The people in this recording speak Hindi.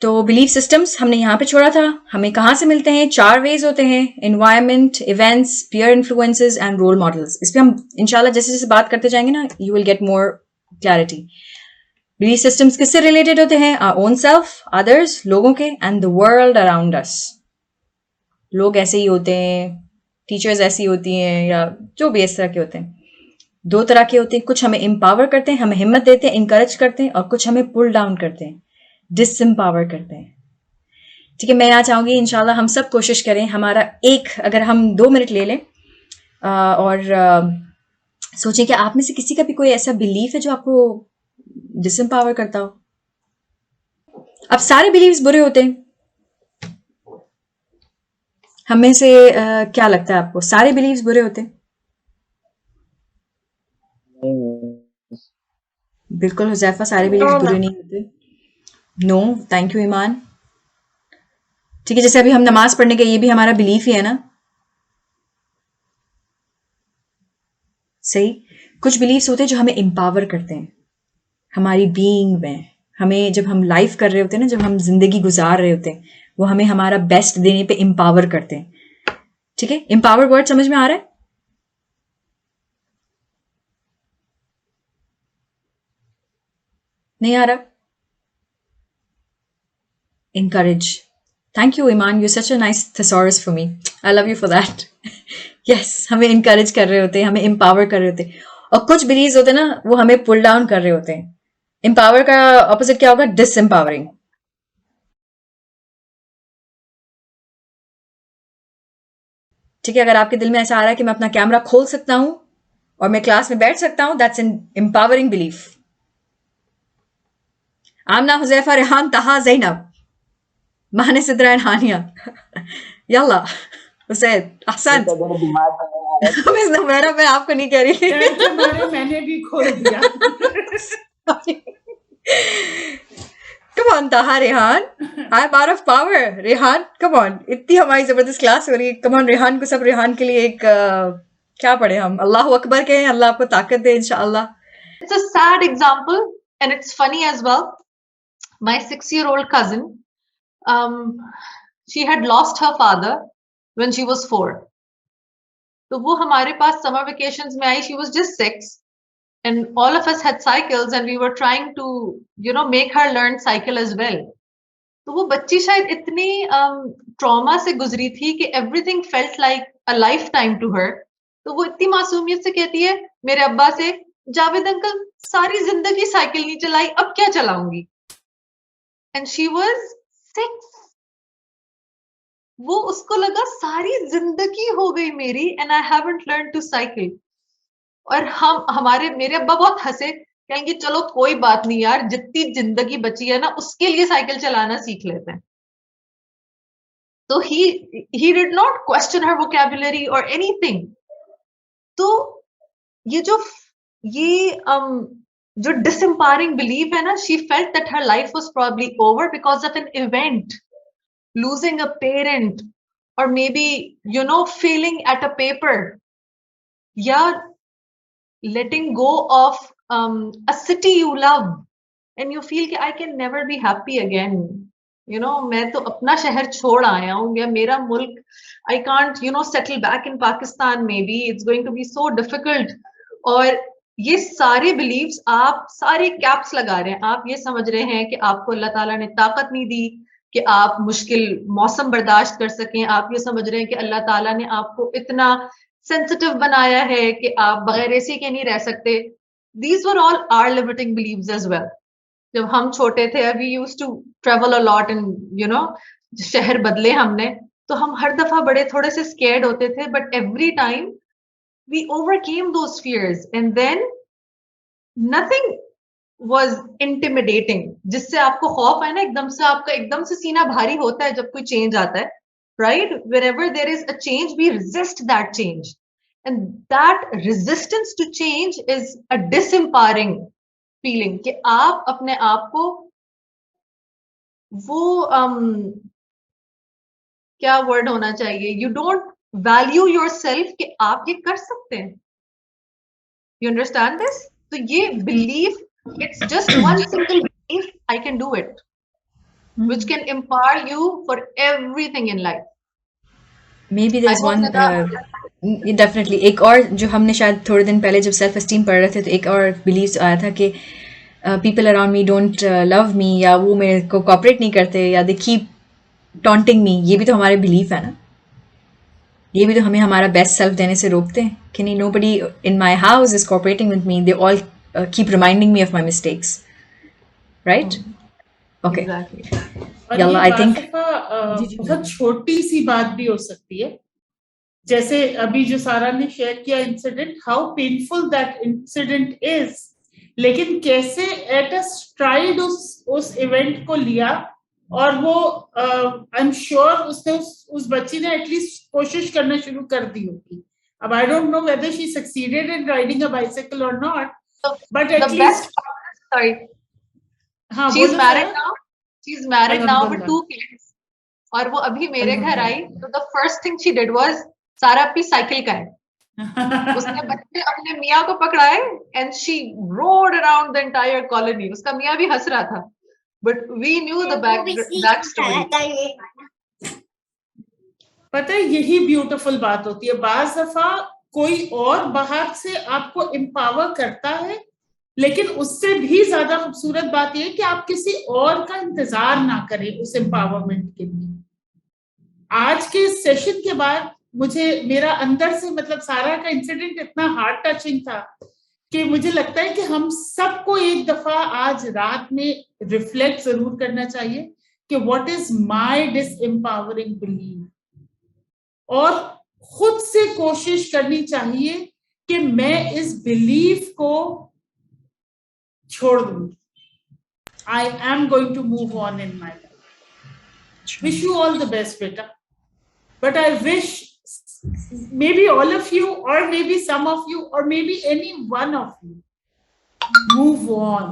तो बिलीफ सिस्टम्स हमने यहाँ पे छोड़ा था. हमें कहाँ से मिलते हैं? 4 वेज होते हैं: environment, events, peer influences and role models. इस पे हम इंशाल्लाह जैसे जैसे बात करते जाएंगे ना, you will get more clarity. Belief systems किससे रिलेटेड होते हैं? आवर ओन सेल्फ, अदर्स, लोगों के, and the world around us. लोग ऐसे ही होते हैं, टीचर्स ऐसी होती हैं, या जो भी इस तरह के होते हैं. 2 तरह के होते हैं. कुछ हमें एम्पावर करते हैं, हमें हिम्मत देते हैं, इंकरेज करते हैं, और कुछ हमें पुल डाउन करते हैं, डिसएम्पावर करते हैं. ठीक है, मैं यहाँ चाहूंगी इंशाल्लाह हम सब कोशिश करें. हमारा अगर हम 2 मिनट ले लें और सोचें कि आप में से किसी का भी कोई ऐसा बिलीफ है जो आपको डिसएम्पावर करता हो. अब सारे बिलीव्स बुरे होते हैं. हमें से क्या लगता है आपको, सारे बिलीव्स बुरे होते हैं? बिल्कुल हुजैफा, सारे बिलीव्स बुरे नहीं होते. नो, थैंक यू ईमान. ठीक है, जैसे अभी हम नमाज पढ़ने के, ये भी हमारा बिलीफ ही है ना. सही. कुछ बिलीव्स होते हैं जो हमें एम्पावर करते हैं हमारी बीइंग में. हमें जब हम लाइफ कर रहे होते हैं ना, जब हम जिंदगी गुजार रहे होते हैं, वो हमें हमारा बेस्ट देने पे एम्पावर करते हैं. ठीक है, एम्पावर वर्ड समझ में आ रहा है? नहीं आ रहा? encourage. Thank you, Iman. You're such a nice thesaurus for me. I love you for that. Yes, हमें encourage कर रहे होते हैं, हमें empower कर रहे होते हैं. और कुछ beliefs होते हैं ना, वो हमें pull down कर रहे होते हैं. empower का opposite क्या होगा? disempowering. ठीक है, अगर आपके दिल में ऐसा आ रहा है कि मैं अपना कैमरा खोल सकता हूं और मैं क्लास में बैठ सकता हूं, that's an empowering belief. आमना, हुजैफा, रेहान, तहा, ज़ैनब, माने, सिद्रा एंड हानिया. यल्ला हुसैन, अहसन. मिस नमरा, मैं आपको नहीं कह रही. मैंने भी खोल दिया. Come on, Taha, Rehan. I'm out of power. Rehan, come on. इतनी हमारी जबरदस्त क्लास हो रही है. Come on, रेहान को सब रेहान के लिए एक क्या पढ़े हम? अल्लाह अकबर कहें, अल्लाह आपको ताकत दे इंशाअल्लाह. It's a sad example and it's funny as well. My 6-year-old cousin, she had lost her father when she was 4. तो वो हमारे पास summer vacations में आई. She was just 6. And all of us had cycles and we were trying to, make her learn cycle as well. तो वो बच्ची शायद इतनी ट्रॉमा से गुजरी थी कि everything felt like a lifetime to her. तो वो इतनी मासूमियत से कहती है मेरे अब्बा से, जावेद अंकल सारी जिंदगी साइकिल नहीं चलाई, अब क्या चलाऊंगी? And she was 6. वो उसको लगा सारी जिंदगी हो गई मेरी and I haven't learned to cycle. और मेरे अब्बा बहुत हंसे, कहेंगे चलो कोई बात नहीं यार, जितनी जिंदगी बची है ना उसके लिए साइकिल चलाना सीख लेते हैं. तो he did not question her vocabulary or anything. तो ये जो disempowering belief है ना, she felt that her life was probably over because of an event, losing a parent, or maybe failing at a paper, yeah, letting go of a city you love and you feel कि I can never be happy again. मैं तो अपना शहर छोड़ आया हूँ, या मेरा मुल्क, I can't settle back in Pakistan, maybe it's going to be so difficult. और ये सारे beliefs आप सारे caps लगा रहे हैं. आप ये समझ रहे हैं कि आपको अल्लाह ताला ने ताकत नहीं दी कि आप मुश्किल मौसम बर्दाश्त कर सकें. आप ये समझ रहे हैं कि अल्लाह ताला ने आपको इतना सेंसिटिव बनाया है कि आप बगैर एसी के नहीं रह सकते. These were all our limiting beliefs as well. जब हम छोटे थे, we used to travel a lot and शहर बदले हमने, तो हम हर दफा बड़े थोड़े से scared होते थे, but every time we overcame those fears and then nothing was intimidating. जिससे आपको खौफ है ना, एकदम से सीना भारी होता है जब कोई change आता है, right? Whenever there is a change, we resist that change. And that resistance to change is a disempowering feeling कि आप अपने आप को वो क्या वर्ड होना चाहिए, you don't value yourself कि आप ये कर सकते हैं. You understand this? तो ये belief, it's just one simple belief, I can do it. which can empower you for everything in life. Maybe there's I hope one that definitely एक और जो हमने शायद थोड़े दिन पहले जब सेल्फ एस्टीम पढ़ रहे थे तो एक और बिलीव आया था कि people around me don't love me, या वो मेरे को कॉपरेट नहीं करते, या दे कीप टॉन्टिंग मी. ये भी तो हमारे बिलीफ है ना, ये भी तो हमें हमारा बेस्ट सेल्फ देने से रोकते हैं कि नहीं, nobody in my house is cooperating with me, they all keep reminding me of my mistakes, right? Okay, exactly. और यल्ला, ये I think- बहुत छोटी सी बात भी हो सकती है, जैसे अभी जो सारा ने शेयर किया incident, how painful that incident is, लेकिन कैसे एट अ स्ट्राइड उस इवेंट को लिया, और वो आई एम श्योर उसने उस बच्ची ने एटलीस्ट कोशिश करना शुरू कर दी होगी. अब I don't know whether she succeeded in riding a bicycle और not, but The at least best part is, sorry, हाँ, she's बोलो married सारा. now. She's married now with Alhamdulillah. 2 kids. और वो अभी मेरे घर आई, तो the first thing she did was, सारा अपनी साइकिल का है. उसने बच्चे अपने मियाँ को पकड़ाए and she rode around the entire colony. उसका मियाँ भी हंस रहा था, but we knew the back story. पता है, यही ब्यूटीफुल बात होती है. बाज दफा कोई और बाहर से आपको एम्पावर करता है, लेकिन उससे भी ज्यादा खूबसूरत बात यह है कि आप किसी और का इंतजार ना करें उस एम्पावरमेंट के लिए. आज के सेशन के बाद मुझे मेरा अंदर से, मतलब सारा का इंसिडेंट इतना हार्ट टचिंग था कि मुझे लगता है कि हम सबको एक दफा आज रात में रिफ्लेक्ट जरूर करना चाहिए कि what is my disempowering belief, और खुद से कोशिश करनी चाहिए कि मैं इस बिलीफ को छोड़ दूं. I am going to move on in my life. Wish you all the best, beta. But I wish maybe all of you, or maybe some of you, or maybe any one of you move on.